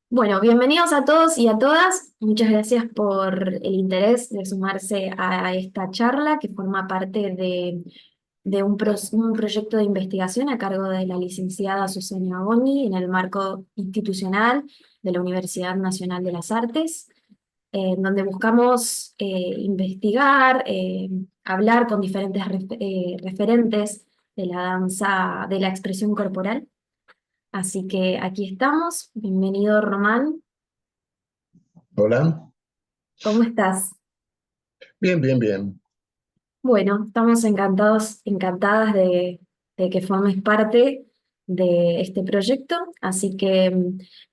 Bueno, bienvenidos a todos y a todas. Muchas gracias por el interés de sumarse a esta charla que forma parte de un proyecto de investigación a cargo de la licenciada Susana Boni en el marco institucional de la Universidad Nacional de las Artes, en donde buscamos investigar, hablar con diferentes referentes de la danza, de la expresión corporal. Así que aquí estamos. Bienvenido, Román. Hola, ¿Cómo estás? bien, bien, bien. Bueno, estamos encantados, encantadas de que formes parte de este proyecto. Así que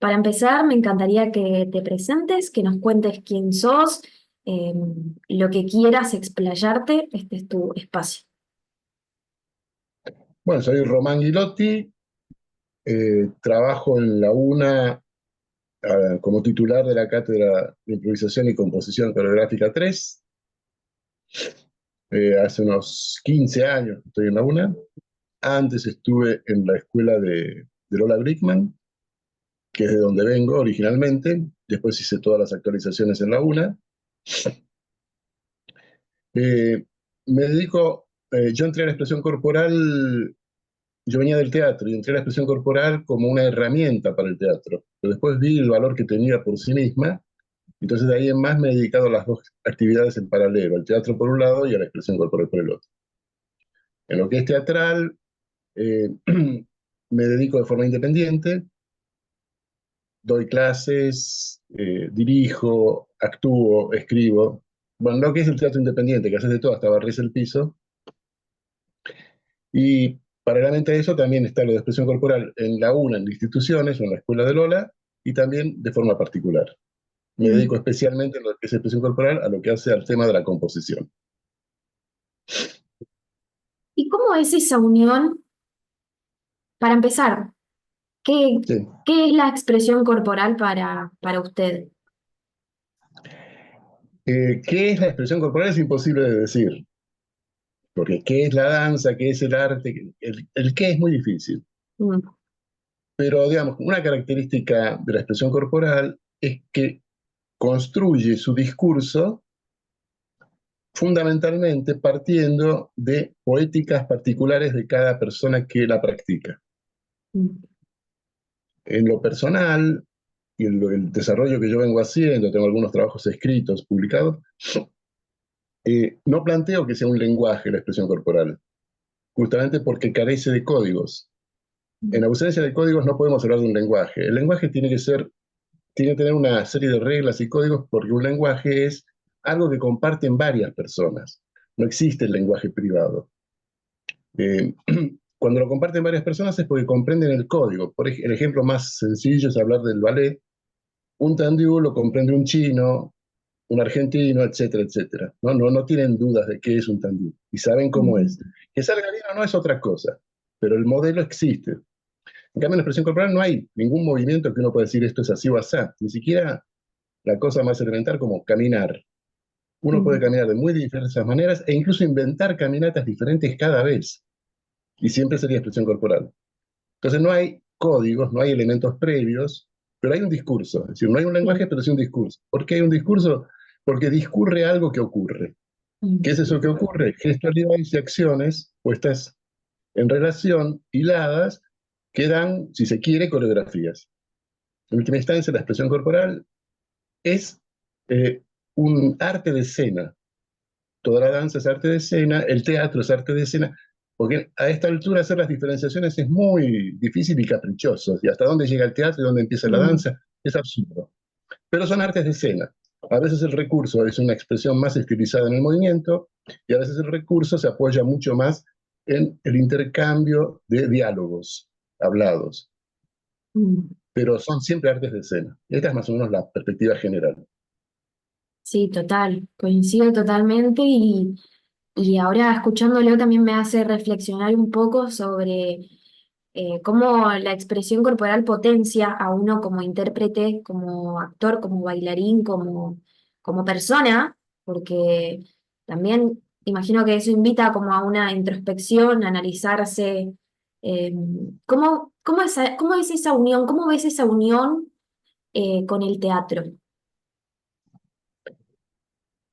para empezar, me encantaría que te presentes, que nos cuentes quién sos, lo que quieras explayarte, este es tu espacio. Bueno, soy Román Guilotti, trabajo en la UNA como titular de la Cátedra de Improvisación y Composición Coreográfica 3. Hace unos 15 años que estoy en la UNA. Antes estuve en la escuela de Lola Brickman, que es de donde vengo originalmente. Después hice todas las actualizaciones en la UNA. Eh, Me dedico, yo entré a la expresión corporal. Yo venía del teatro y entré a la expresión corporal como una herramienta para el teatro, pero después vi el valor que tenía por sí misma, entonces de ahí en más me he dedicado a las dos actividades en paralelo, al teatro por un lado y a la expresión corporal por el otro. En lo que es teatral, eh, me dedico de forma independiente, doy clases, dirijo, actúo, escribo. Bueno, lo que es el teatro independiente, que haces de todo, hasta barres el piso. Y paralelamente a eso también está lo de expresión corporal en la UNA, en instituciones o en la escuela de Lola, y también de forma particular. Me dedico Mm. especialmente en lo que es expresión corporal a lo que hace al tema de la composición. ¿Y cómo es esa unión? Para empezar, ¿qué, Sí. qué es la expresión corporal para usted? ¿Qué es la expresión corporal? Es imposible de decir, porque ¿qué es la danza? ¿Qué es el arte? El qué es muy difícil. Mm. Pero, digamos, una característica de la expresión corporal es que construye su discurso fundamentalmente partiendo de poéticas particulares de cada persona que la practica. Mm. En lo personal y en el desarrollo que yo vengo haciendo, tengo algunos trabajos escritos, publicados, no planteo que sea un lenguaje la expresión corporal, justamente porque carece de códigos. En Mm. ausencia de códigos no podemos hablar de un lenguaje. El lenguaje tiene que tener una serie de reglas y códigos porque un lenguaje es algo que comparten varias personas. No existe el lenguaje privado. Eh, Cuando lo comparten varias personas es porque comprenden el código. El ejemplo más sencillo es hablar del ballet. Un tendiú lo comprende un chino, un argentino, etcétera, etcétera. No tienen dudas de qué es un tendiú y saben cómo Mm. es. Que salga bien o no es otra cosa, pero el modelo existe. En cambio, en la expresión corporal no hay ningún movimiento que uno pueda decir esto es así o así. Ni siquiera la cosa más elemental como caminar. Uno puede Mm. caminar de muy diversas maneras e incluso inventar caminatas diferentes cada vez. Y siempre sería expresión corporal. Entonces no hay códigos, no hay elementos previos, pero hay un discurso. Es decir, no hay un lenguaje, Sí. pero sí un discurso. ¿Por qué hay un discurso? Porque discurre algo que ocurre. ¿Qué Mm. es eso que ocurre? Gestualidades y acciones puestas en relación, hiladas, que dan, si se quiere, coreografías. En última instancia, la expresión corporal es eh, un arte de escena. Toda la danza es arte de escena, el teatro es arte de escena, porque a esta altura hacer las diferenciaciones es muy difícil y caprichoso. Y hasta dónde llega el teatro y dónde empieza la Mm. danza es absurdo. Pero son artes de escena. A veces el recurso es una expresión más estilizada en el movimiento y a veces el recurso se apoya mucho más en el intercambio de diálogos hablados. Mm. Pero son siempre artes de escena. Esta es más o menos la perspectiva general. Sí, total, coincido totalmente y ahora escuchándolo también me hace reflexionar un poco sobre cómo la expresión corporal potencia a uno como intérprete, como actor, como bailarín, como persona, porque también imagino que eso invita como a una introspección, a analizarse. eh, ¿cómo es esa unión? ¿Cómo ves esa unión con el teatro?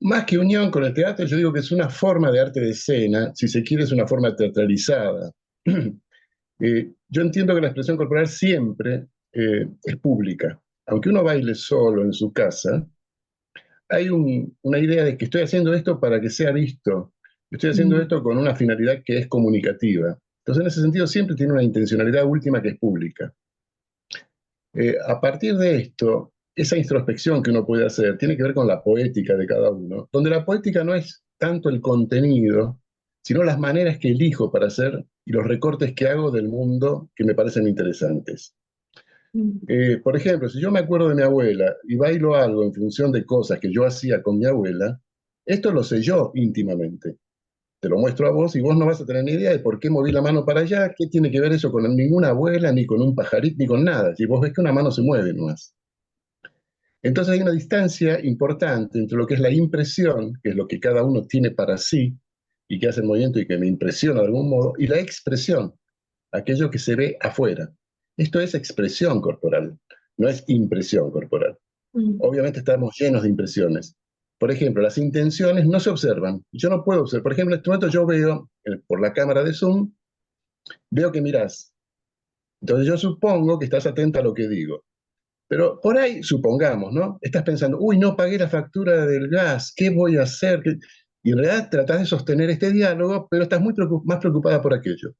Más que unión con el teatro, yo digo que es una forma de arte de escena, si se quiere es una forma teatralizada. Yo entiendo que la expresión corporal siempre es pública. Aunque uno baile solo en su casa, hay una idea de que estoy haciendo esto para que sea visto. Estoy haciendo Mm, esto con una finalidad que es comunicativa. Entonces, en ese sentido, siempre tiene una intencionalidad última que es pública. A partir de esto, esa introspección que uno puede hacer tiene que ver con la poética de cada uno, donde la poética no es tanto el contenido, sino las maneras que elijo para hacer y los recortes que hago del mundo que me parecen interesantes. mm, Por ejemplo, si yo me acuerdo de mi abuela y bailo algo en función de cosas que yo hacía con mi abuela, esto lo sé yo íntimamente. Te lo muestro a vos y vos no vas a tener ni idea de por qué moví la mano para allá, qué tiene que ver eso con ninguna abuela, ni con un pajarito, ni con nada. Si vos ves que una mano se mueve nomás. Entonces hay una distancia importante entre lo que es la impresión, que es lo que cada uno tiene para sí y que hace el movimiento y que me impresiona de algún modo, y la expresión, aquello que se ve afuera. Esto es expresión corporal, no es impresión corporal. mm, Obviamente estamos llenos de impresiones. Por ejemplo, las intenciones no se observan. Yo no puedo observar. Por ejemplo, en este momento yo veo, por la cámara de Zoom, veo que mirás. Entonces yo supongo que estás atenta a lo que digo. Pero por ahí, supongamos, ¿no? Estás pensando, uy, no pagué la factura del gas, ¿qué voy a hacer? Y en realidad tratás de sostener este diálogo, pero estás más preocupada por aquello.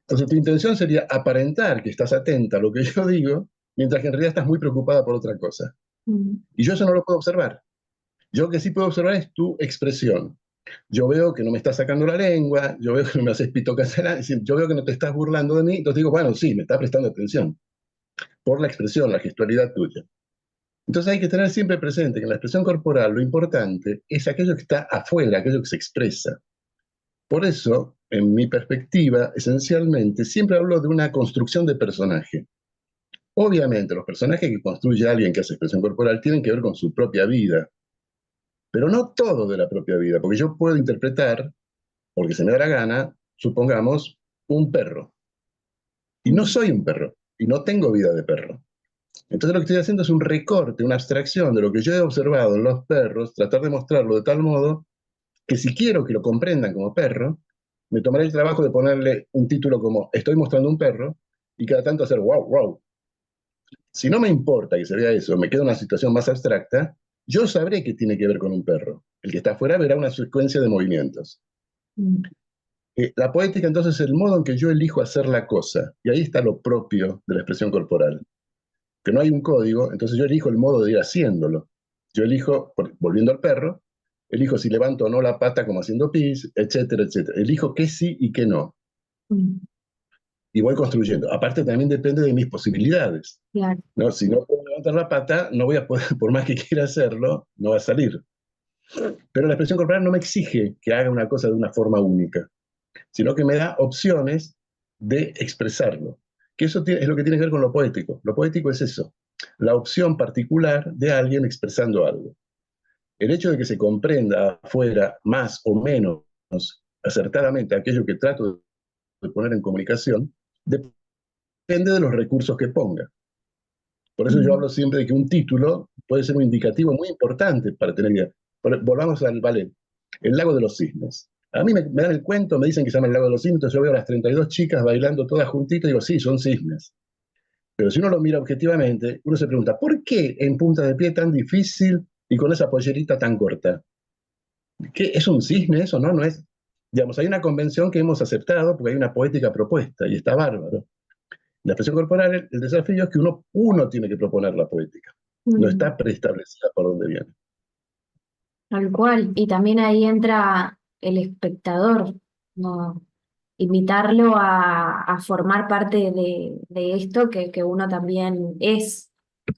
Entonces tu intención sería aparentar que estás atenta a lo que yo digo, mientras que en realidad estás muy preocupada por otra cosa. mm, Y yo eso no lo puedo observar. Yo lo que sí puedo observar es tu expresión. Yo veo que no me estás sacando la lengua, yo veo que no me haces pito casera, yo veo que no te estás burlando de mí, entonces digo, bueno, sí, me está prestando atención por la expresión, la gestualidad tuya. Entonces hay que tener siempre presente que en la expresión corporal lo importante es aquello que está afuera, aquello que se expresa. Por eso, en mi perspectiva, esencialmente, siempre hablo de una construcción de personaje. Obviamente, los personajes que construye alguien que hace expresión corporal tienen que ver con su propia vida, pero no todo de la propia vida, porque yo puedo interpretar, porque se me da la gana, supongamos, un perro. Y no mm, soy un perro, y no tengo vida de perro. Entonces lo que estoy haciendo es un recorte, una abstracción de lo que yo he observado en los perros, tratar de mostrarlo de tal modo que si quiero que lo comprendan como perro, me tomaré el trabajo de ponerle un título como Estoy mostrando un perro y cada tanto hacer wow, wow. Si no me importa que se vea eso, me queda una situación más abstracta, yo sabré que tiene que ver con un perro. El que está afuera verá una secuencia de movimientos. mm, La poética entonces es el modo en que yo elijo hacer la cosa, y ahí está lo propio de la expresión corporal, que no hay un código, entonces yo elijo el modo de ir haciéndolo. Yo elijo, volviendo al perro, elijo si levanto o no la pata como haciendo pis, etcétera, etcétera. Elijo qué sí y qué no, mm, y voy construyendo. Aparte también depende de mis posibilidades, claro. ¿no? Si no puedo levantar la pata, no voy a poder, por más que quiera hacerlo, no va a salir. Pero la expresión corporal no me exige que haga una cosa de una forma única, sino que me da opciones de expresarlo. Que eso es lo que tiene que ver con lo poético. Lo poético es eso, la opción particular de alguien expresando algo. El hecho de que se comprenda afuera más o menos acertadamente aquello que trato de poner en comunicación, depende de los recursos que ponga. Por eso yo Mm, hablo siempre de que un título puede ser un indicativo muy importante para tener idea. Volvamos al ballet. El lago de los cisnes. A mí me dan el cuento, me dicen que se llama el lago de los cisnes, entonces yo veo a las 32 chicas bailando todas juntitas y digo, sí, son cisnes. Pero si uno lo mira objetivamente, uno se pregunta, ¿por qué en punta de pie tan difícil y con esa pollerita tan corta? ¿Qué, ¿Es un cisne eso? No, no es. Digamos, hay una convención que hemos aceptado porque hay una poética propuesta y está bárbaro. La expresión corporal, el desafío es que uno tiene que proponer la poética. No mm. está preestablecida por donde viene. Tal cual. Y también ahí entra el espectador, ¿no? Invitarlo a formar parte de esto que uno también es.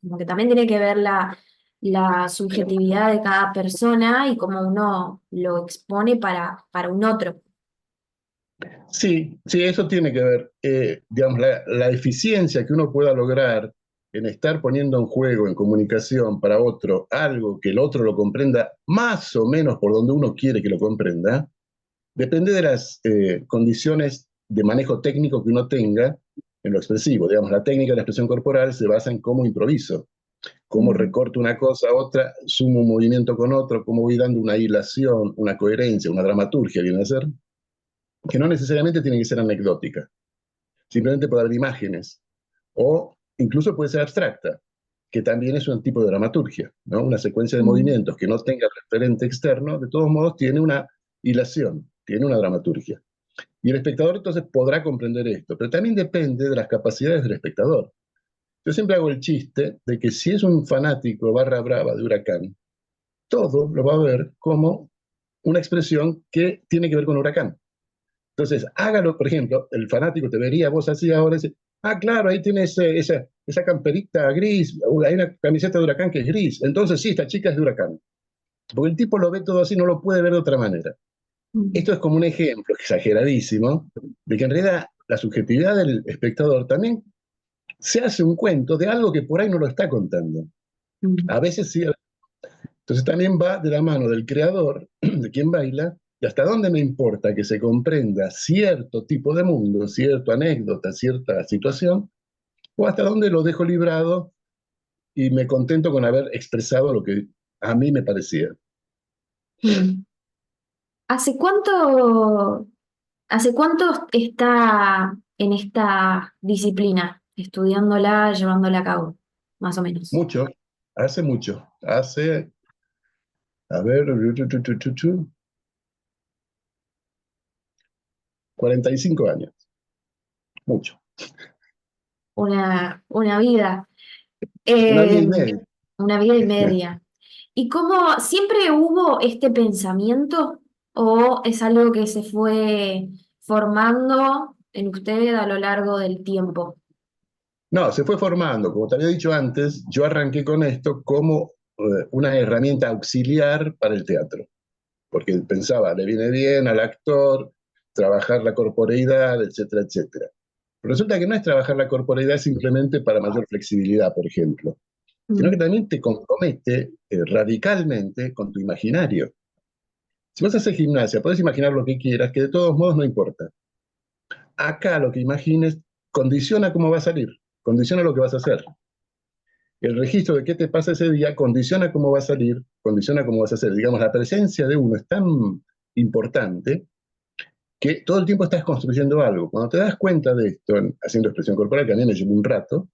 Como que también tiene que ver la subjetividad de cada persona y cómo uno lo expone para un otro. Sí, sí, eso tiene que ver, digamos, la eficiencia que uno pueda lograr en estar poniendo en juego, en comunicación para otro, algo que el otro lo comprenda más o menos por donde uno quiere que lo comprenda, depende de las condiciones de manejo técnico que uno tenga en lo expresivo. Digamos, la técnica de la expresión corporal se basa en cómo improviso. cómo Mm, recorto una cosa a otra, sumo un movimiento con otro, cómo voy dando una hilación, una coherencia, una dramaturgia, viene a ser, que no necesariamente tiene que ser anecdótica, simplemente puede haber imágenes, o incluso puede ser abstracta, que también es un tipo de dramaturgia, ¿no? Una secuencia de mm, movimientos que no tenga referente externo, de todos modos tiene una hilación, tiene una dramaturgia. Y el espectador entonces podrá comprender esto, pero también depende de las capacidades del espectador. Yo siempre hago el chiste de que si es un fanático barra brava de Huracán, todo lo va a ver como una expresión que tiene que ver con Huracán. Entonces, hágalo, por ejemplo, el fanático te vería vos así ahora y dice, ah, claro, ahí tienes esa camperita gris, hay una camiseta de Huracán que es gris, entonces sí, esta chica es de Huracán. Porque el tipo lo ve todo así, no lo puede ver de otra manera. mm, Esto es como un ejemplo exageradísimo de que en realidad la subjetividad del espectador también se hace un cuento de algo que por ahí no lo está contando. mm, A veces sí. Entonces también va de la mano del creador, de quien baila, y hasta dónde me importa que se comprenda cierto tipo de mundo, cierta anécdota, cierta situación, o hasta dónde lo dejo librado y me contento con haber expresado lo que a mí me parecía. mm. ¿Hace hace cuánto está en esta disciplina, estudiándola, llevándola a cabo, más o menos? Mucho, hace mucho, hace, a ver, 45 años, mucho. Una vida, Una vida eh, y media. una vida y media. ¿Y cómo siempre hubo este pensamiento o es algo que se fue formando en usted a lo largo del tiempo? No, se fue formando. Como te había dicho antes, yo arranqué con esto como una herramienta auxiliar para el teatro, porque pensaba, le viene bien al actor trabajar la corporeidad, etcétera, etcétera. Pero resulta que no es trabajar la corporeidad simplemente para mayor flexibilidad, por ejemplo, sino que Mm, también te compromete radicalmente con tu imaginario. Si vas a hacer gimnasia, puedes imaginar lo que quieras, que de todos modos no importa. Acá lo que imagines condiciona cómo va a salir, condiciona lo que vas a hacer. El registro de qué te pasa ese día condiciona cómo va a salir, condiciona cómo vas a hacer. Digamos, la presencia de uno es tan importante que todo el tiempo estás construyendo algo. Cuando te das cuenta de esto, haciendo expresión corporal, que a mí me llevó un rato,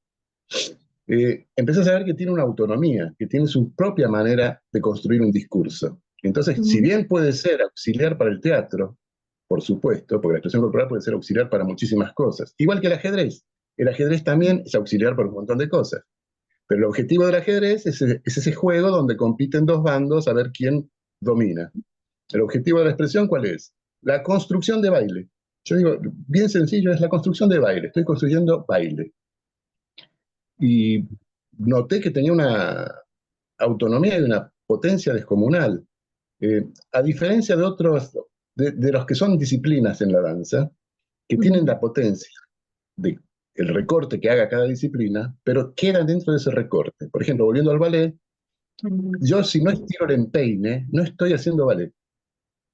empiezas a ver que tiene una autonomía, que tiene su propia manera de construir un discurso. Entonces, si mm, bien puede ser auxiliar para el teatro, por supuesto, porque la expresión corporal puede ser auxiliar para muchísimas cosas, igual que el ajedrez. El ajedrez también es auxiliar para un montón de cosas. Pero el objetivo del ajedrez es ese juego donde compiten dos bandos a ver quién domina. El objetivo de la expresión, ¿cuál es? La construcción de baile. Yo digo, bien sencillo, es la construcción de baile. Estoy construyendo baile. Y noté que tenía una autonomía y una potencia descomunal. A diferencia de otros, de los que son disciplinas en la danza, que tienen mm, la potencia de el recorte que haga cada disciplina, pero quedan dentro de ese recorte. Por ejemplo, volviendo al ballet, mm. yo si no estiro el empeine, no estoy haciendo ballet.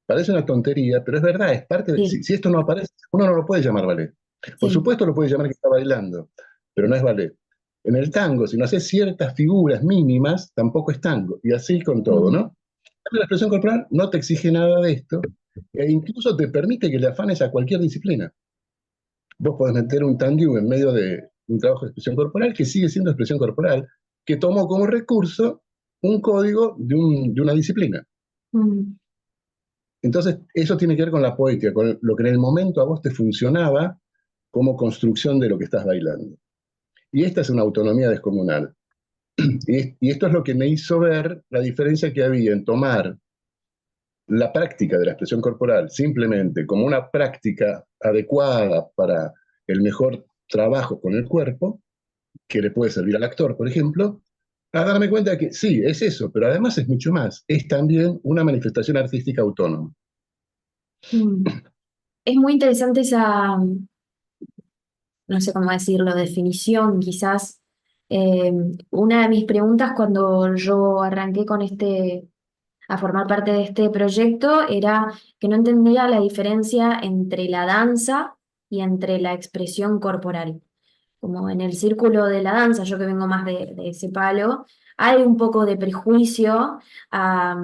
Parece una tontería, pero es verdad, es parte de, Sí, si esto no aparece, uno no lo puede llamar ballet. Por sí. supuesto lo puede llamar que está bailando, pero no es ballet. En el tango, si no haces ciertas figuras mínimas, tampoco es tango. Y así con todo, Mm, ¿no? La expresión corporal no te exige nada de esto, e incluso te permite que le afanes a cualquier disciplina. Vos podés meter un tango en medio de un trabajo de expresión corporal que sigue siendo expresión corporal, que tomó como recurso un código de una disciplina. mm, Entonces, eso tiene que ver con la poética, con lo que en el momento a vos te funcionaba como construcción de lo que estás bailando. Y esta es una autonomía descomunal. Y esto es lo que me hizo ver la diferencia que había en tomar la práctica de la expresión corporal simplemente como una práctica adecuada para el mejor trabajo con el cuerpo, que le puede servir al actor, por ejemplo, a darme cuenta de que sí, es eso, pero además es mucho más. Es también una manifestación artística autónoma. mm. Es muy interesante esa, no sé cómo decirlo, definición, quizás. Eh, una de mis preguntas cuando yo arranqué con a formar parte de este proyecto era que no entendía la diferencia entre la danza y entre la expresión corporal. Como en el círculo de la danza, yo que vengo más de ese palo, hay un poco de prejuicio a,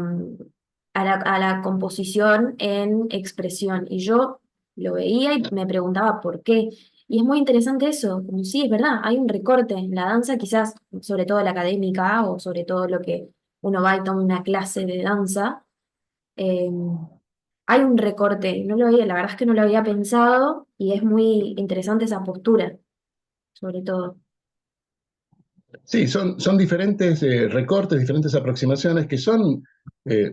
a la composición en expresión. Y yo lo veía y me preguntaba por qué. Y es muy interesante eso, como sí, es verdad, hay un recorte en la danza, quizás sobre todo la académica o sobre todo lo que uno va y toma una clase de danza, eh, hay un recorte, no lo había, la verdad es que no lo había pensado y es muy interesante esa postura, sobre todo. Sí, son diferentes recortes, diferentes aproximaciones que son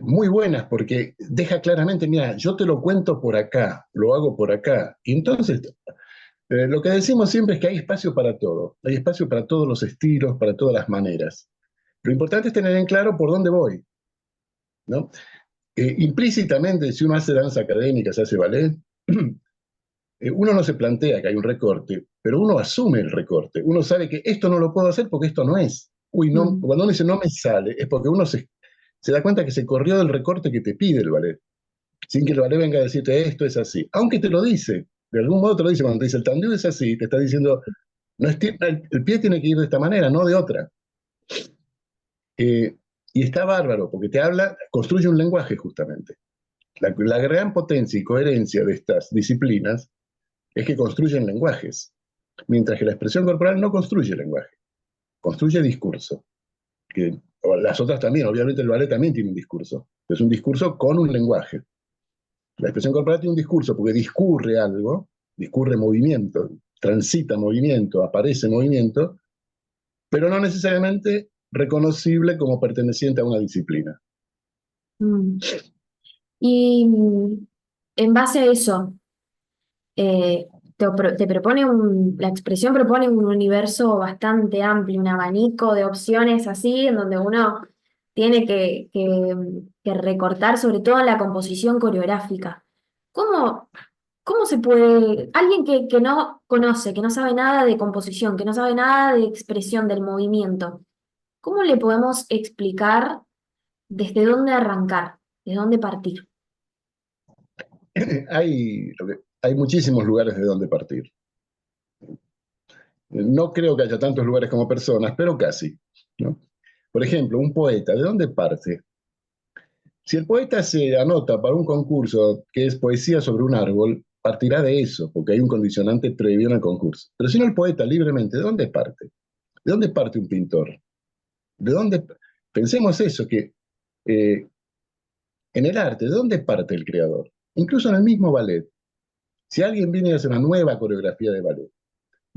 muy buenas porque deja claramente, mira, yo te lo cuento por acá, lo hago por acá. Y entonces, lo que decimos siempre es que hay espacio para todo, hay espacio para todos los estilos, para todas las maneras. Lo importante es tener en claro por dónde voy, ¿no? Implícitamente, si uno hace danza académica, se hace ballet, uno no se plantea que hay un recorte, pero uno asume el recorte. Uno sabe que esto no lo puedo hacer porque esto no es. Uy, no, Mm, cuando uno dice no me sale, es porque uno se da cuenta que se corrió del recorte que te pide el ballet, sin que el ballet venga a decirte esto es así. Aunque te lo dice, de algún modo te lo dice, cuando te dice el tendido es así, te está diciendo, no es, el pie tiene que ir de esta manera, no de otra. Eh, y está bárbaro, porque te habla, construye un lenguaje justamente. La gran potencia y coherencia de estas disciplinas es que construyen lenguajes, mientras que la expresión corporal no construye lenguaje, construye discurso. Que, las otras también, obviamente el ballet también tiene un discurso, es un discurso con un lenguaje. La expresión corporal tiene un discurso porque discurre algo, discurre movimiento, transita movimiento, aparece movimiento, pero no necesariamente reconocible como perteneciente a una disciplina. mm. Y en base a eso, te propone la expresión propone un universo bastante amplio, un abanico de opciones así, en donde uno tiene que recortar, sobre todo en la composición coreográfica. ¿Cómo, cómo se puede, alguien que no conoce, que no sabe nada de composición, que no sabe nada de expresión del movimiento, cómo le podemos explicar desde dónde arrancar, de dónde partir? Hay muchísimos lugares de donde partir. No creo que haya tantos lugares como personas, pero casi, ¿no? Por ejemplo, un poeta, ¿de dónde parte? Si el poeta se anota para un concurso que es poesía sobre un árbol, partirá de eso, porque hay un condicionante previo en el concurso. Pero si no, el poeta libremente, ¿de dónde parte? ¿De dónde parte un pintor? ¿De dónde? Pensemos eso, que eh, en el arte, ¿de dónde parte el creador? Incluso en el mismo ballet. Si alguien viene a hacer una nueva coreografía de ballet,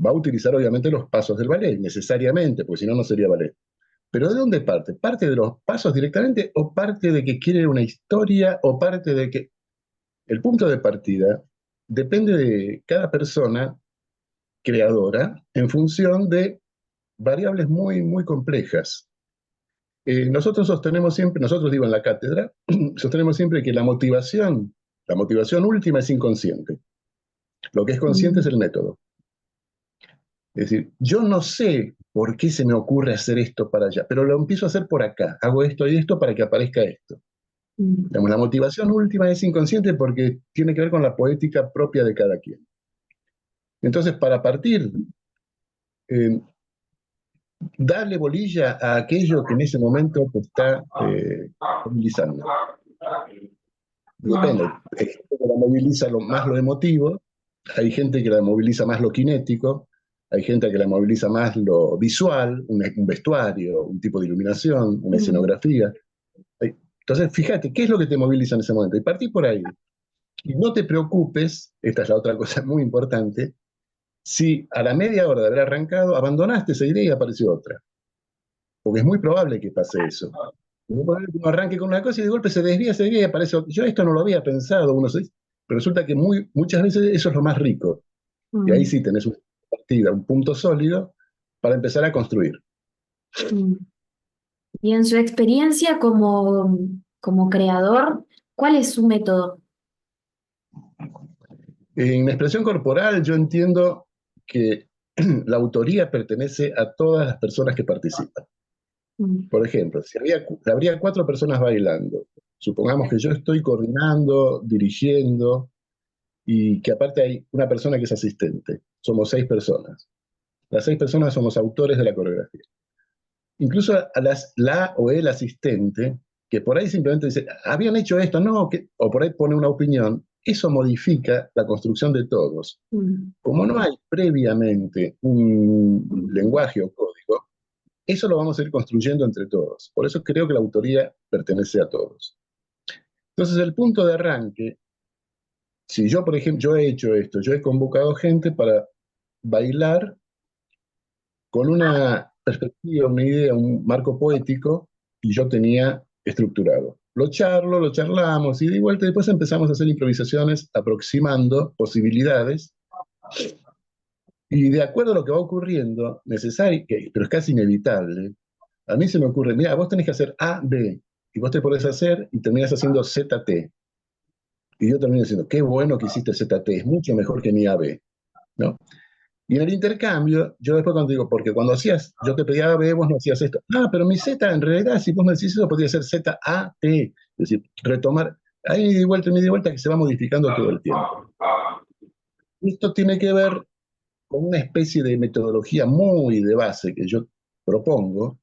va a utilizar obviamente los pasos del ballet, necesariamente, porque si no, no sería ballet. Pero ¿de dónde parte? ¿Parte de los pasos directamente o parte de que quiere una historia o parte de que... El punto de partida depende de cada persona creadora en función de variables muy, muy complejas. Nosotros sostenemos siempre, nosotros digo en la cátedra, sostenemos siempre que la motivación última es inconsciente. Lo que es consciente es Mm, el método. Es decir, yo no sé por qué se me ocurre hacer esto para allá, pero lo empiezo a hacer por acá. Hago esto y esto para que aparezca esto. mm, Digamos, la motivación última es inconsciente porque tiene que ver con la poética propia de cada quien. Entonces, para partir, eh, darle bolilla a aquello que en ese momento te está movilizando. mm, Depende. Hay gente que la moviliza más lo emotivo, hay gente que la moviliza más lo kinético, hay gente que la moviliza más lo visual, un vestuario, un tipo de iluminación, una mm, escenografía. Entonces, fíjate, ¿qué es lo que te moviliza en ese momento? Y partí por ahí. Y no te preocupes, esta es la otra cosa muy importante, si a la media hora de haber arrancado abandonaste esa idea y apareció otra. Porque es muy probable que pase eso. Uno arranque con una cosa y de golpe se desvía y aparece otra. Yo esto no lo había pensado, pero resulta que muchas veces eso es lo más rico. Y ahí mm, sí tenés una partida, un punto sólido para empezar a construir. mm. Y en su experiencia como creador, ¿cuál es su método? En expresión corporal yo entiendo que la autoría pertenece a todas las personas que participan. Mm, Por ejemplo, si habría 4 personas bailando, supongamos que yo estoy coordinando, dirigiendo y que aparte hay una persona que es asistente. Somos 6 personas. Las 6 personas somos autores de la coreografía. incluso a la o el asistente, que por ahí simplemente dice, habían hecho esto, no, o por ahí pone una opinión, eso modifica la construcción de todos. Mm. Como no hay previamente un lenguaje o código, eso lo vamos a ir construyendo entre todos. Por eso creo que la autoría pertenece a todos. Entonces, el punto de arranque, si yo, por ejemplo, yo he hecho esto, yo he convocado gente para bailar con una perspectiva, una idea, un marco poético, y yo tenía estructurado. Lo charlamos, y de vuelta, y después empezamos a hacer improvisaciones aproximando posibilidades, y de acuerdo a lo que va ocurriendo, necesario, pero es casi inevitable, a mí se me ocurre, mira, vos tenés que hacer A, B, y vos te podés hacer y terminás haciendo Z, T. Y yo termino diciendo, qué bueno que hiciste Z, T, es mucho mejor que mi A, B, ¿no? Y en el intercambio, yo después cuando digo, porque cuando hacías, yo te pedía A, B, vos no hacías esto. Ah, pero mi Z, en realidad, si vos me decís eso, podría ser Z, A, T. Es decir, retomar, ahí me di vuelta que se va modificando todo el tiempo. Esto tiene que ver con una especie de metodología muy de base que yo propongo,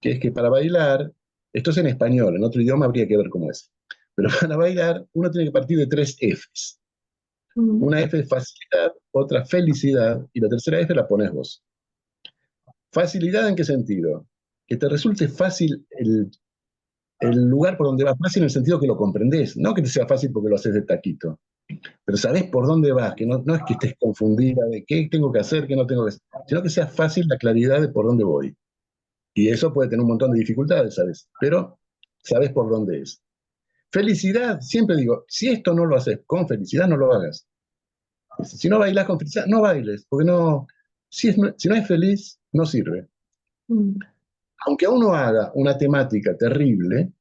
que es que para bailar, esto es en español, en otro idioma habría que ver cómo es, pero para bailar uno tiene que partir de tres Fs. Mm. Una F es facilidad, otra felicidad, y la tercera F la pones vos. ¿Facilidad en qué sentido? Que te resulte fácil el lugar por donde vas, fácil en el sentido que lo comprendés, no que te sea fácil porque lo haces de taquito, pero sabés por dónde vas, que no es que estés confundida de qué tengo que hacer, qué no tengo que hacer, sino que sea fácil la claridad de por dónde voy. Y eso puede tener un montón de dificultades, ¿sabes? Pero sabes por dónde es. Felicidad, siempre digo, si esto no lo haces con felicidad, no lo hagas. Si no bailas con felicidad, no bailes, porque no, si no es feliz, no sirve. Mm. Aunque uno haga una temática terrible,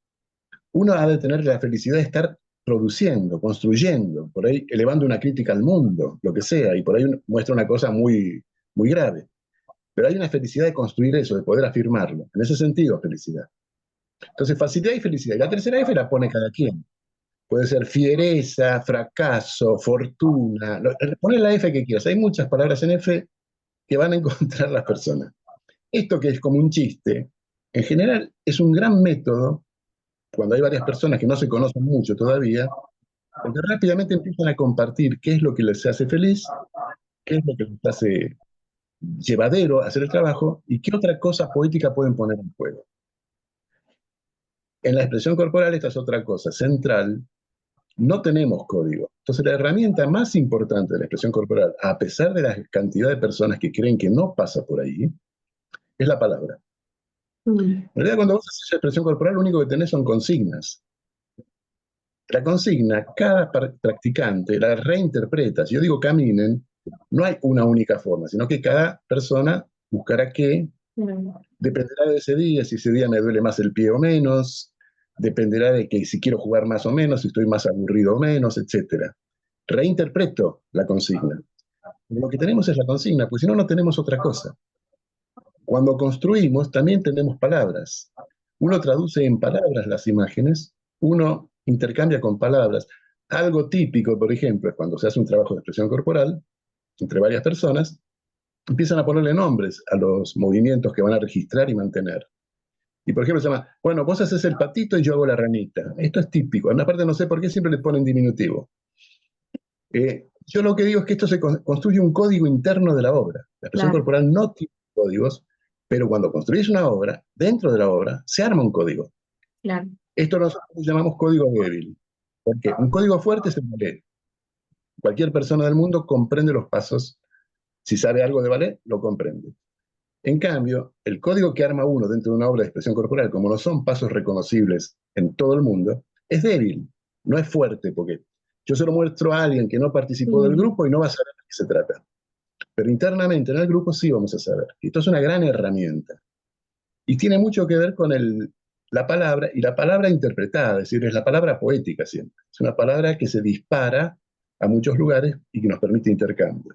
uno ha de tener la felicidad de estar produciendo, construyendo, por ahí elevando una crítica al mundo, lo que sea, y por ahí muestra una cosa muy, muy grave. Pero hay una felicidad de construir eso, de poder afirmarlo. En ese sentido, felicidad. Entonces, facilidad y felicidad. Y la tercera F la pone cada quien. Puede ser fiereza, fracaso, fortuna. Pones la F que quieras. Hay muchas palabras en F que van a encontrar las personas. Esto que es como un chiste, en general es un gran método cuando hay varias personas que no se conocen mucho todavía, porque rápidamente empiezan a compartir qué es lo que les hace feliz, qué es lo que les hace llevadero hacer el trabajo y qué otra cosa poética pueden poner en juego. En la expresión corporal esta es otra cosa central, no tenemos código. Entonces la herramienta más importante de la expresión corporal, a pesar de la cantidad de personas que creen que no pasa por ahí, es la palabra. Mm. En realidad cuando vos haces expresión corporal lo único que tenés son consignas. La consigna, cada practicante la reinterpreta. Si yo digo caminen, no hay una única forma, sino que cada persona buscará qué, Mm. dependerá de ese día, si ese día me duele más el pie o menos, dependerá de que si quiero jugar más o menos, si estoy más aburrido o menos, etc. Reinterpreto la consigna. Lo que tenemos es la consigna, pues si no, no tenemos otra cosa. Cuando construimos, también tenemos palabras. Uno traduce en palabras las imágenes, uno intercambia con palabras. Algo típico, por ejemplo, es cuando se hace un trabajo de expresión corporal entre varias personas, empiezan a ponerle nombres a los movimientos que van a registrar y mantener. Y por ejemplo se llama, bueno, vos haces el patito y yo hago la ranita. Esto es típico. En una parte no sé por qué siempre le ponen diminutivo. Yo lo que digo es que esto se construye un código interno de la obra. La expresión Claro, corporal no tiene códigos, pero cuando construís una obra, dentro de la obra, se arma un código. claro. Esto nosotros llamamos código débil. Porque un código fuerte es el ballet. Cualquier persona del mundo comprende los pasos. Si sabe algo de ballet, lo comprende. En cambio, el código que arma uno dentro de una obra de expresión corporal, como no son pasos reconocibles en todo el mundo, es débil, no es fuerte, porque yo se lo muestro a alguien que no participó del Mm. grupo y no va a saber de qué se trata. Pero internamente en el grupo sí vamos a saber. Y esto es una gran herramienta. Y tiene mucho que ver con la palabra y la palabra interpretada, es decir, es la palabra poética siempre. Es una palabra que se dispara a muchos lugares y que nos permite intercambio.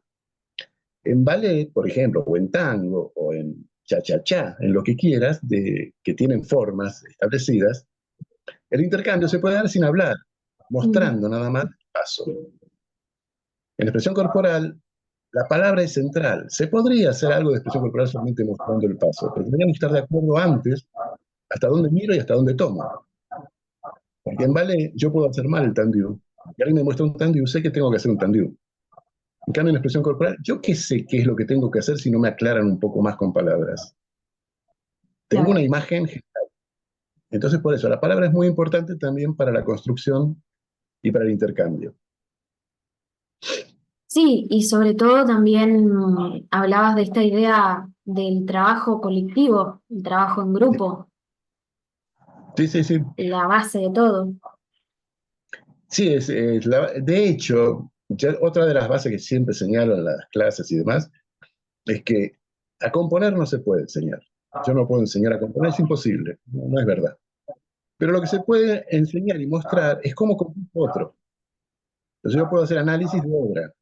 En ballet, por ejemplo, o en tango, o en cha-cha-cha, en lo que quieras, que tienen formas establecidas, el intercambio se puede dar sin hablar, Mm. mostrando nada más el paso. En expresión corporal, la palabra es central. Se podría hacer algo de expresión corporal solamente mostrando el paso, pero tendríamos que estar de acuerdo antes hasta dónde miro y hasta dónde tomo. Porque en ballet yo puedo hacer mal el tendido. Y alguien me muestra un tendido, sé que tengo que hacer un tendido. En cambio, en expresión corporal, yo qué sé qué es lo que tengo que hacer si no me aclaran un poco más con palabras. Tengo una Claro. imagen, entonces por eso la palabra es muy importante también para la construcción y para el intercambio. Sí, y sobre todo también hablabas de esta idea del trabajo colectivo, el trabajo en grupo, Sí, sí, sí. la base de todo. Sí, de hecho, otra de las bases que siempre señalo en las clases y demás es que a componer no se puede enseñar. Yo no puedo enseñar a componer, es imposible, no, no es verdad. Pero lo que se puede enseñar y mostrar es cómo compone otro. Entonces yo puedo hacer análisis de obra.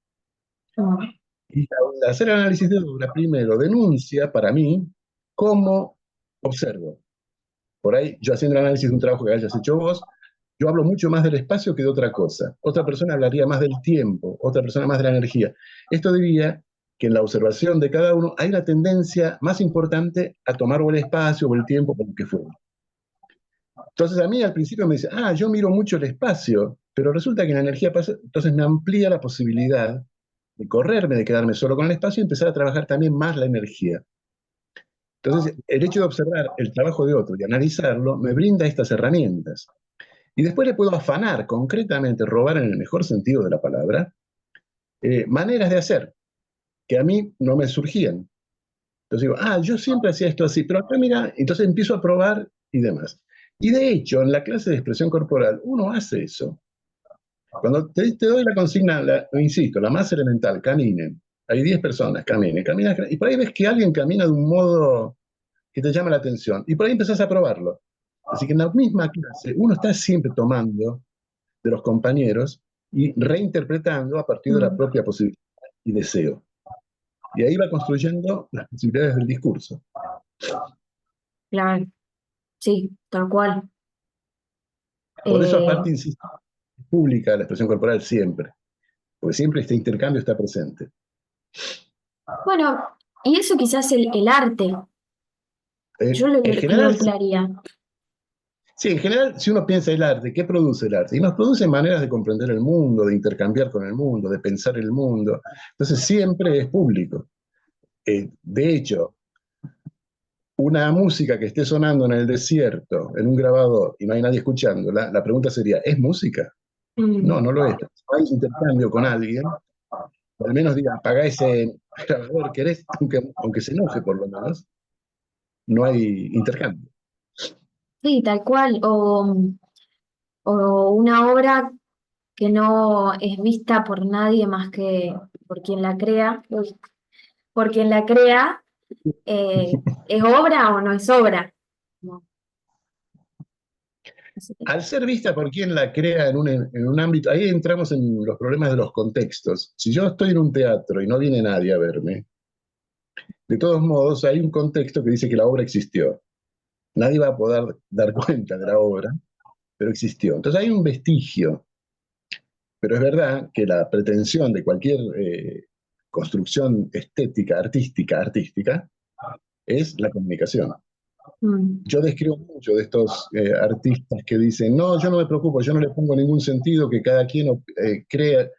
Mm, Y al hacer análisis de obra, primero denuncia para mí cómo observo. Por ahí, yo haciendo el análisis de un trabajo que hayas hecho vos, yo hablo mucho más del espacio que de otra cosa. Otra persona hablaría más del tiempo, otra persona más de la energía. Esto diría que en la observación de cada uno hay una tendencia más importante a tomar o el espacio o el tiempo por lo que fuera. Entonces a mí al principio me dice, yo miro mucho el espacio, pero resulta que la energía pasa, entonces me amplía la posibilidad de correrme, de quedarme solo con el espacio y empezar a trabajar también más la energía. Entonces, el hecho de observar el trabajo de otro y analizarlo me brinda estas herramientas. Y después le puedo afanar concretamente, robar en el mejor sentido de la palabra, maneras de hacer que a mí no me surgían. Entonces digo, yo siempre hacía esto así, pero acá mira, entonces empiezo a probar y demás. Y de hecho, en la clase de expresión corporal, uno hace eso. Cuando te doy la consigna, insisto, la más elemental, caminen. Hay 10 personas, caminen, caminen, y por ahí ves que alguien camina de un modo que te llama la atención, y por ahí empezás a probarlo. Así que en la misma clase, uno está siempre tomando de los compañeros y reinterpretando a partir de la mm, propia posibilidad y deseo. Y ahí va construyendo las posibilidades del discurso. claro, sí, tal cual. Por eso, Eh, aparte, insisto, pública la expresión corporal siempre, porque siempre este intercambio está presente. bueno, y eso quizás el arte, yo En lo general, ampliaría. sí, en general, si uno piensa el arte, ¿qué produce el arte? Y nos produce maneras de comprender el mundo, de intercambiar con el mundo, de pensar el mundo. Entonces, siempre es público. De hecho, una música que esté sonando en el desierto, en un grabador, y no hay nadie escuchándola, la pregunta sería, ¿es música? No, Mm, no lo es. Hay intercambio con alguien, o al menos diga, apaga ese grabador, ¿querés? Aunque se enoje por lo menos, no hay intercambio. sí, tal cual. O una obra que no es vista por nadie más que por quien la crea. Uy, por quien la crea, ¿es obra o no es obra? No, no sé. Al ser vista por quien la crea en un ámbito, ahí entramos en los problemas de los contextos. Si yo estoy en un teatro y no viene nadie a verme, de todos modos hay un contexto que dice que la obra existió. Nadie va a poder dar cuenta de la obra, pero existió. Entonces hay un vestigio, pero es verdad que la pretensión de cualquier construcción estética, artística, es la comunicación. Mm, Yo describo mucho de estos artistas que dicen, no, yo no me preocupo, yo no le pongo ningún sentido que cada quien crea,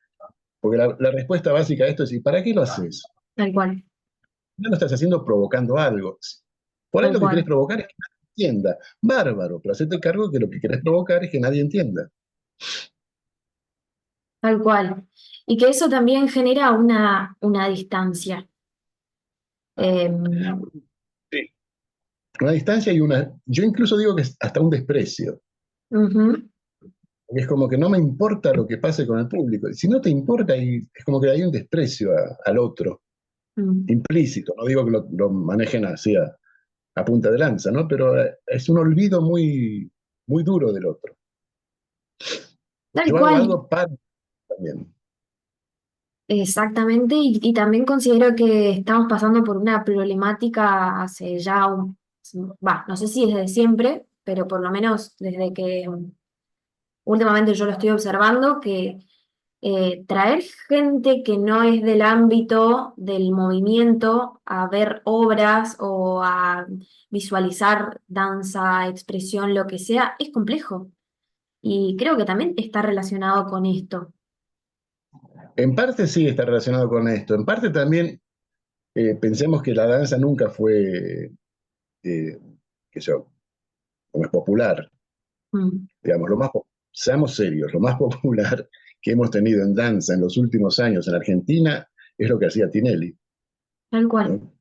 porque la respuesta básica a esto es, ¿y para qué lo haces? tal cual, Ya lo estás haciendo provocando algo. Por ahí tal lo que querés cual, provocar es que nadie entienda. Bárbaro, pero hacerte cargo de que lo que querés provocar es que nadie entienda. tal cual. Y que eso también genera una distancia. Eh, Sí. Una distancia y una, yo incluso digo que es hasta un desprecio. ujú, Es como que no me importa lo que pase con el público. Si no te importa, es como que hay un desprecio al otro, mm, implícito. No digo que lo manejen así a punta de lanza, ¿no? Pero es un olvido muy, muy duro del otro. tal Yo hago cual. algo para también. Exactamente, y también considero que estamos pasando por una problemática hace ya no sé si desde siempre, pero por lo menos desde que últimamente yo lo estoy observando, que traer gente que no es del ámbito del movimiento a ver obras o a visualizar danza, expresión, lo que sea, es complejo. Y creo que también está relacionado con esto. En parte sí está relacionado con esto, en parte también pensemos que la danza nunca fue, eh, que yo, como es popular, Mm, digamos, seamos serios, lo más popular que hemos tenido en danza en los últimos años en Argentina es lo que hacía Tinelli, tal cual. ¿no?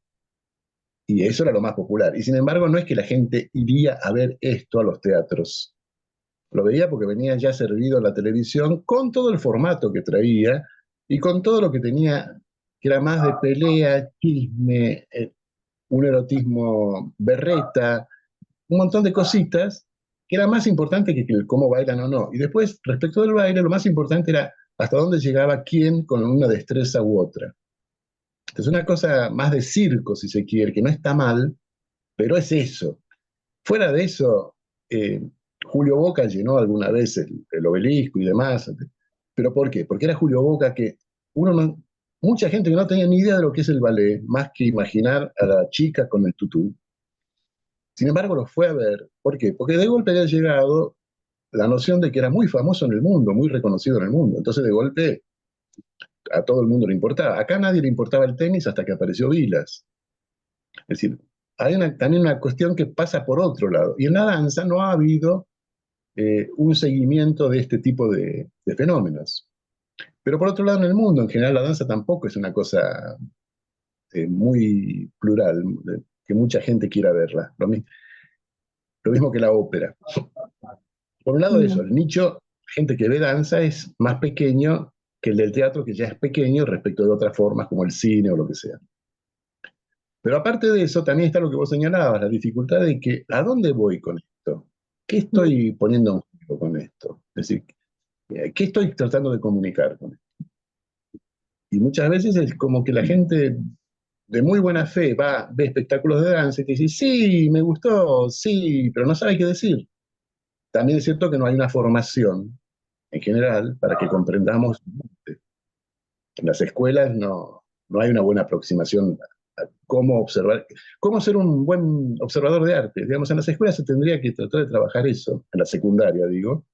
Y eso era lo más popular. Y sin embargo, no es que la gente iría a ver esto a los teatros. Lo veía porque venía ya servido a la televisión con todo el formato que traía y con todo lo que tenía, que era más de pelea, chisme, un erotismo berreta, un montón de cositas que era más importante que el cómo bailan o no. Y después, respecto del baile, lo más importante era hasta dónde llegaba quién con una destreza u otra. Es una cosa más de circo, si se quiere, que no está mal, pero es eso. Fuera de eso, eh, Julio Boca llenó alguna vez el obelisco y demás. ¿Pero por qué? Porque era Julio Boca que uno no, mucha gente que no tenía ni idea de lo que es el ballet, más que imaginar a la chica con el tutú. Sin embargo, lo fue a ver. ¿Por qué? Porque de golpe había llegado la noción de que era muy famoso en el mundo, muy reconocido en el mundo. Entonces, de golpe, a todo el mundo le importaba. Acá a nadie le importaba el tenis hasta que apareció Vilas. Es decir, hay también una cuestión que pasa por otro lado. Y en la danza no ha habido un seguimiento de este tipo de fenómenos. Pero por otro lado, en el mundo, en general, la danza tampoco es una cosa muy plural, que mucha gente quiera verla. Lo mismo que la ópera. Por un lado, eso, Mm, el nicho, gente que ve danza es más pequeño que el del teatro, que ya es pequeño respecto de otras formas como el cine o lo que sea. Pero aparte de eso, también está lo que vos señalabas, la dificultad de que, ¿a dónde voy con esto? ¿Qué mm, estoy poniendo en juego con esto? Es decir, ¿qué estoy tratando de comunicar con esto? Y muchas veces es como que la gente de muy buena fe va, ve espectáculos de danza y te dice, sí, me gustó, sí, pero no sabe qué decir. También es cierto que no hay una formación en general para que comprendamos. En las escuelas no hay una buena aproximación a cómo observar, cómo ser un buen observador de arte. Digamos, en las escuelas se tendría que tratar de trabajar eso, en la secundaria, digo,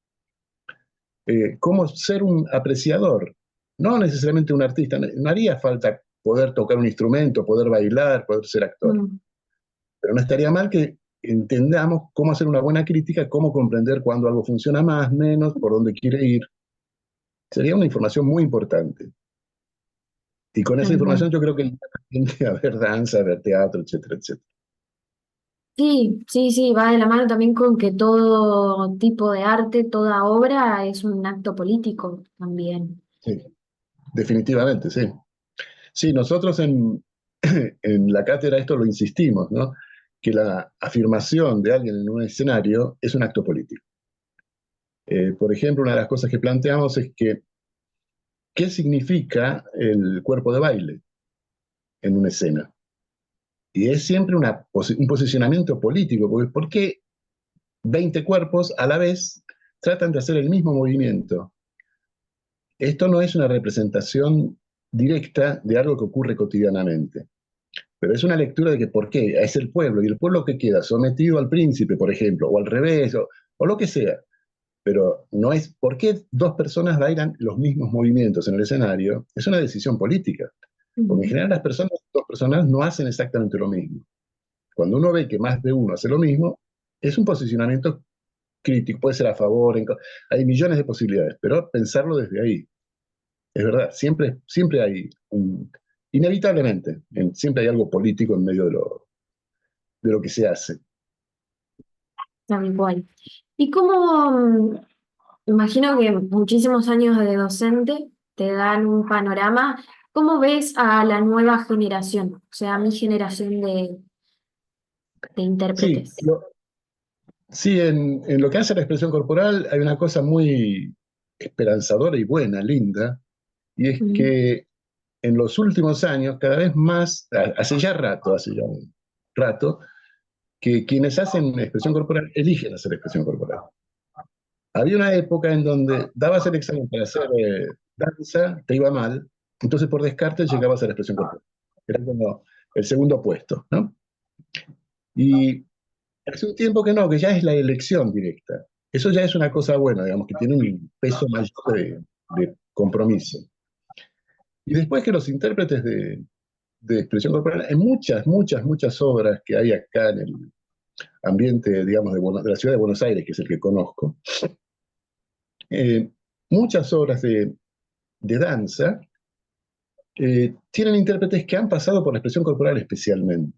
cómo ser un apreciador, no necesariamente un artista. No haría falta poder tocar un instrumento, poder bailar, poder ser actor, mm, pero no estaría mal que entendamos cómo hacer una buena crítica, cómo comprender cuándo algo funciona más, menos, por dónde quiere ir. Sería una información muy importante. Y con esa tal cual. información yo creo que la gente a ver danza, a ver teatro, etcétera, etcétera. Sí, sí, sí, va de la mano también con que todo tipo de arte, toda obra es un acto político también. Sí, definitivamente, sí. Sí, nosotros en la cátedra esto lo insistimos, ¿no? Que la afirmación de alguien en un escenario es un acto político. Por ejemplo, una de las cosas que planteamos es que, ¿qué significa el cuerpo de baile en una escena? Y es siempre un posicionamiento político, porque ¿por qué 20 cuerpos a la vez tratan de hacer el mismo movimiento? Esto no es una representación directa de algo que ocurre cotidianamente, pero es una lectura de que por qué es el pueblo, y el pueblo que queda sometido al príncipe, por ejemplo, o al revés, o lo que sea, pero no es por qué dos personas bailan los mismos movimientos en el escenario, es una decisión política, porque en Ujú. general dos personas no hacen exactamente lo mismo. Cuando uno ve que más de uno hace lo mismo, es un posicionamiento crítico, puede ser a favor, hay millones de posibilidades, pero pensarlo desde ahí. Es verdad, siempre hay inevitablemente, siempre hay algo político en medio de lo que se hace. Tal cual. ¿Y cómo, imagino que muchísimos años de docente te dan un panorama? ¿Cómo ves a la nueva generación? O sea, mi generación de Sí, intérpretes. sí, en lo que hace a la expresión corporal hay una cosa muy esperanzadora y buena, linda, y es Mm, que en los últimos años, cada vez más, hace ya un rato, que quienes hacen expresión corporal eligen hacer expresión corporal. Había una época en donde dabas el examen para hacer danza, te iba mal, entonces por descarte llegabas a la expresión corporal. Era como el segundo puesto, ¿no? Y hace un tiempo que no, que ya es la elección directa. Eso ya es una cosa buena, digamos, que tiene un peso mayor de compromiso. Y después que los intérpretes de expresión corporal, en muchas obras que hay acá en el ambiente, digamos, de la ciudad de Buenos Aires, que es el que conozco, eh, muchas obras de danza tienen intérpretes que han pasado por la expresión corporal especialmente.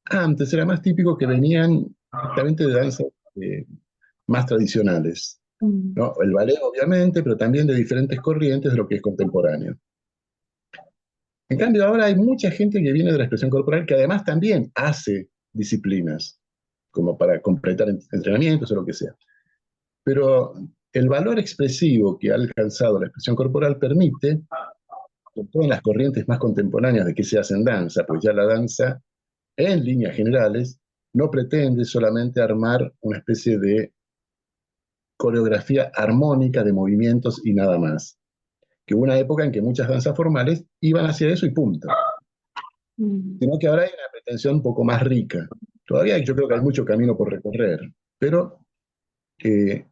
Antes era más típico que venían directamente de danzas más tradicionales, Mm. ¿no? El ballet, obviamente, pero también de diferentes corrientes de lo que es contemporáneo. En cambio, ahora hay mucha gente que viene de la expresión corporal que además también hace disciplinas, como para completar entrenamientos o lo que sea. Pero el valor expresivo que ha alcanzado la expresión corporal permite, con todas las corrientes más contemporáneas de que se hace en danza, pues ya la danza, en líneas generales, no pretende solamente armar una especie de coreografía armónica de movimientos y nada más. Que hubo una época en que muchas danzas formales iban hacia eso y punto. Mm. Sino que ahora hay una pretensión un poco más rica. Todavía yo creo que hay mucho camino por recorrer, pero eh,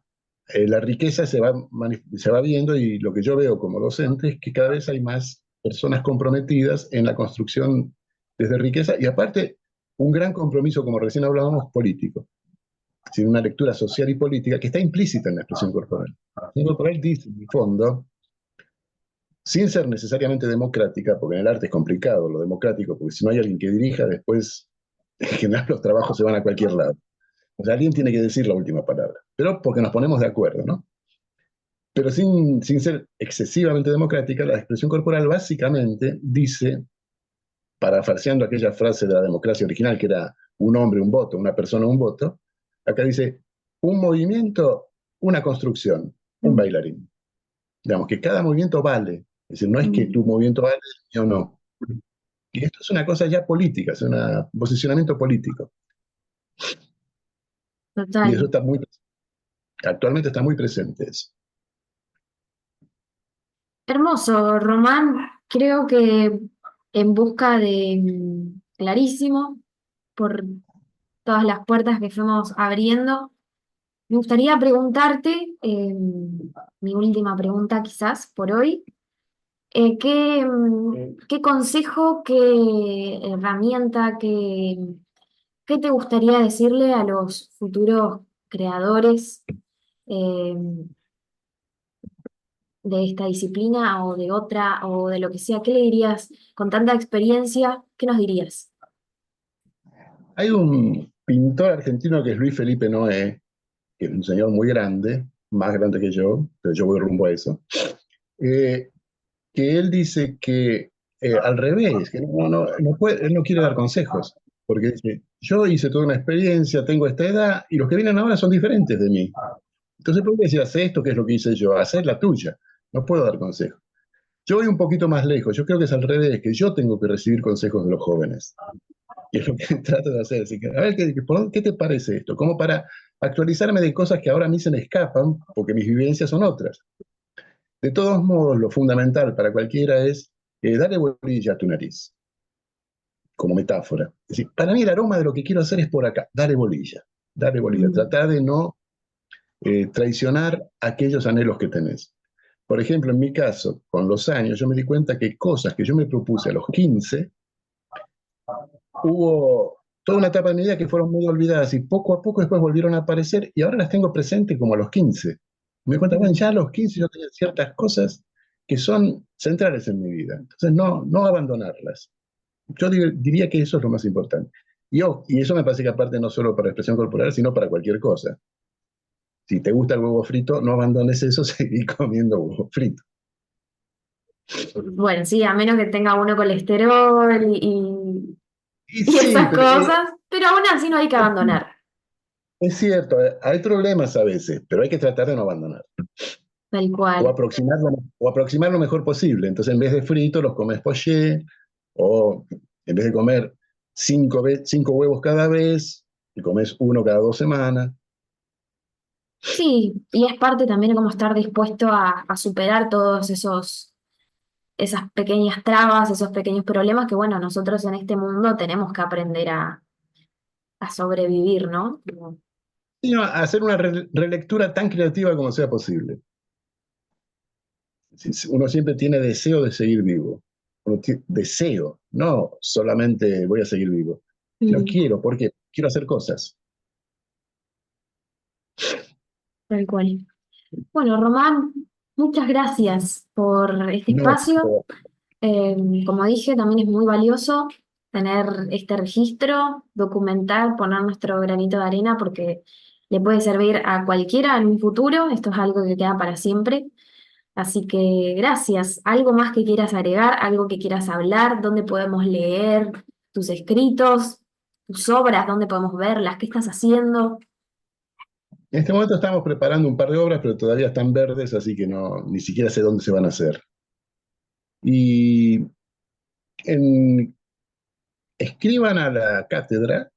la riqueza se va viendo y lo que yo veo como docente es que cada vez hay más personas comprometidas en la construcción desde riqueza y aparte un gran compromiso, como recién hablábamos, político. Sin una lectura social y política que está implícita en la expresión corporal. La expresión corporal dice, en el fondo, sin ser necesariamente democrática, porque en el arte es complicado lo democrático, porque si no hay alguien que dirija, después en general los trabajos se van a cualquier lado. O sea, alguien tiene que decir la última palabra, pero porque nos ponemos de acuerdo, ¿no? Pero sin ser excesivamente democrática, la expresión corporal básicamente dice, parafraseando aquella frase de la democracia original, que era un hombre, un voto, una persona, un voto, acá dice, un movimiento, una construcción, un Mm. bailarín. Digamos que cada movimiento vale. Es decir, no es que tu Mm. movimiento vale y el mío no. Y esto es una cosa ya política, es un posicionamiento político. Y eso Total. está actualmente está muy presente eso. Hermoso, Román. Creo que en busca de clarísimo por todas las puertas que fuimos abriendo. Me gustaría preguntarte, mi última pregunta quizás por hoy, ¿qué consejo, qué herramienta, qué te gustaría decirle a los futuros creadores eh, de esta disciplina o de otra o de lo que sea? ¿Qué le dirías con tanta experiencia? ¿Qué nos dirías? Hay un pintor argentino que es Luis Felipe Noé, que es un señor muy grande, más grande que yo, pero yo voy rumbo a eso, eh, que él dice que al revés, que él no quiere dar consejos, porque dice, yo hice toda una experiencia, tengo esta edad, y los que vienen ahora son diferentes de mí. Entonces, ¿por qué decir, hace esto, que es lo que hice yo? Hacer la tuya. No puedo dar consejos. Yo voy un poquito más lejos. Yo creo que es al revés, que yo tengo que recibir consejos de los jóvenes. Y es lo que trato de hacer. Así que, a ver, ¿qué te parece esto? Como para actualizarme de cosas que ahora a mí se me escapan, porque mis vivencias son otras. De todos modos, lo fundamental para cualquiera es darle bolilla a tu nariz, como metáfora. Es decir, para mí el aroma de lo que quiero hacer es por acá. Dale bolilla. Dale bolilla. Mm. Tratar de no traicionar aquellos anhelos que tenés. Por ejemplo, en mi caso, con los años, yo me di cuenta que cosas que yo me propuse a los 15, hubo toda una etapa de mi vida que fueron muy olvidadas y poco a poco después volvieron a aparecer y ahora las tengo presentes como a los 15. Me di cuenta, bueno, ya a los 15 yo tenía ciertas cosas que son centrales en mi vida. Entonces, no abandonarlas. Yo diría que eso es lo más importante. Y eso me parece que aparte no solo para expresión corporal, sino para cualquier cosa. Si te gusta el huevo frito, no abandones eso, seguí comiendo huevo frito. Bueno, sí, a menos que tenga uno colesterol Y y sí, esas pero cosas, pero aún así no hay que abandonar. es cierto, hay problemas a veces, pero hay que tratar de no abandonar. Tal O cual. aproximar lo mejor posible. Entonces, en vez de frito, los comes poché, o en vez de comer 5 huevos cada vez, y comes uno cada 2 semanas. Sí, y es parte también de cómo estar dispuesto a superar todos esas pequeñas trabas, esos pequeños problemas que, bueno, nosotros en este mundo tenemos que aprender a sobrevivir, ¿no? Sino hacer una relectura tan creativa como sea posible. Uno siempre tiene deseo de seguir vivo. Deseo, no solamente voy a seguir vivo, sino Mm, quiero, ¿por qué? Quiero hacer cosas. tal cual. Bueno, Román, muchas gracias por este No, espacio. Como dije, también es muy valioso tener este registro, documentar, poner nuestro granito de arena porque le puede servir a cualquiera en un futuro. Esto es algo que queda para siempre. Así que gracias. ¿Algo más que quieras agregar? ¿Algo que quieras hablar? ¿Dónde podemos leer tus escritos, tus obras? ¿Dónde podemos verlas? ¿Qué estás haciendo? en este momento estamos preparando un par de obras, pero todavía están verdes, así que no, ni siquiera sé dónde se van a hacer. Y en, escriban a la cátedra,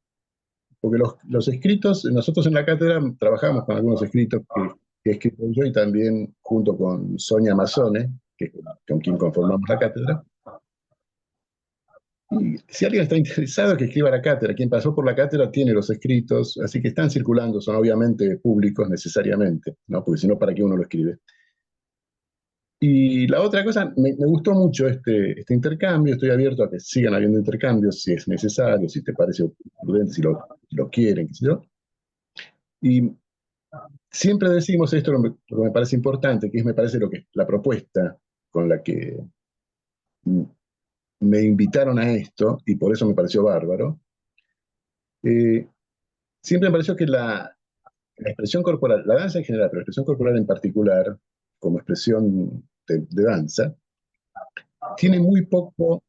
porque los escritos, nosotros en la cátedra trabajamos con algunos escritos que he escrito yo y también junto con Sonia Mazzone, con quien conformamos la cátedra. Y si alguien está interesado, que escriba a la cátedra. Quien pasó por la cátedra tiene los escritos, así que están circulando, son obviamente públicos necesariamente, ¿no? Porque si no, ¿para qué uno lo escribe? Y la otra cosa, me gustó mucho este intercambio, estoy abierto a que sigan habiendo intercambios si es necesario, si te parece prudente, si lo quieren, qué sé yo. Y siempre decimos esto, lo que me parece importante, que es, me parece, lo que la propuesta con la que me invitaron a esto, y por eso me pareció bárbaro. eh, Siempre me pareció que la expresión corporal, la danza en general, pero la expresión corporal en particular, como expresión de danza, tiene muy poco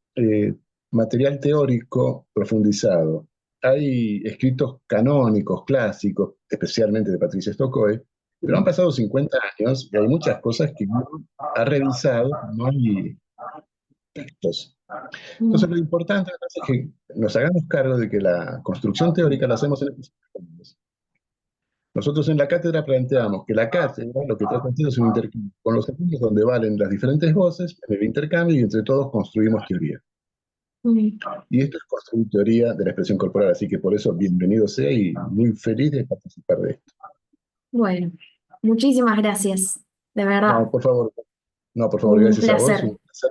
material teórico profundizado. Hay escritos canónicos, clásicos, especialmente de Patricia Stokoe, pero han pasado 50 años y hay muchas cosas que uno ha revisado, pero no hay textos. Entonces, lo Mm, importante me parece, es que nos hagamos cargo de que la construcción teórica la hacemos en estos términos. Nosotros en la cátedra planteamos que la cátedra lo que trata de hacer es un intercambio con los alumnos donde valen las diferentes voces en el intercambio y entre todos construimos teoría. mm. Y esto es construir teoría de la expresión corporal, así que por eso bienvenido sea y muy feliz de participar de esto. Bueno, muchísimas gracias, de verdad. No, por favor, no, por favor, Un gracias a vos. placer. Un placer.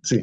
Sí,